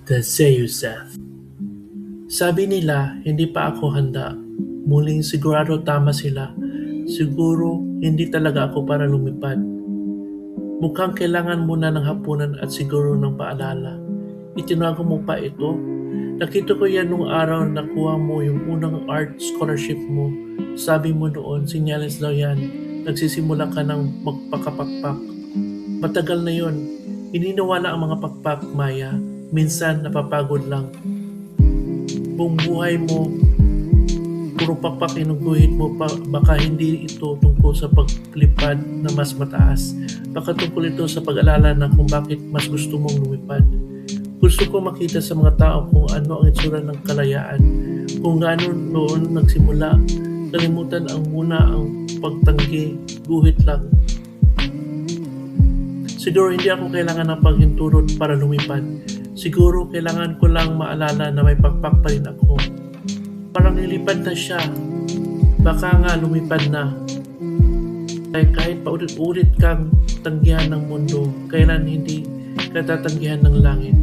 The Zeuseth. Sabi nila, hindi pa ako handa. Muling sigurado tama sila. Siguro hindi talaga ako para lumipad. Mukhang kailangan muna ng hapunan at siguro ng paalala. Itinago mo pa ito? Nakita ko yan nung araw na nakuha mo yung unang art scholarship mo. Sabi mo noon, sinyalis daw yan. Nagsisimula ka ng magpakapakpak. Matagal na yon. Hindi nawala ang mga pakpak, Maya. Minsan napapagod lang. Buong buhay mo, puro pakpak inuguhit mo pa, baka hindi ito tungkol sa paglipad na mas mataas. Baka tungkol ito sa pag-alala na kung bakit mas gusto mong lumipad. Gusto ko makita sa mga tao kung ano ang itsura ng kalayaan, kung gaano noon nagsimula. Kalimutan ang muna ang pagtanggi, guhit lang. Siguro hindi ako kailangan ng paghinturot para lumipad. Siguro kailangan ko lang maalala na may pakpak pa rin ako. Parang nilipad na siya. Baka nga lumipad na. Kahit paulit-ulit kang tanggihan ng mundo, kailan hindi katatanggihan ng langit.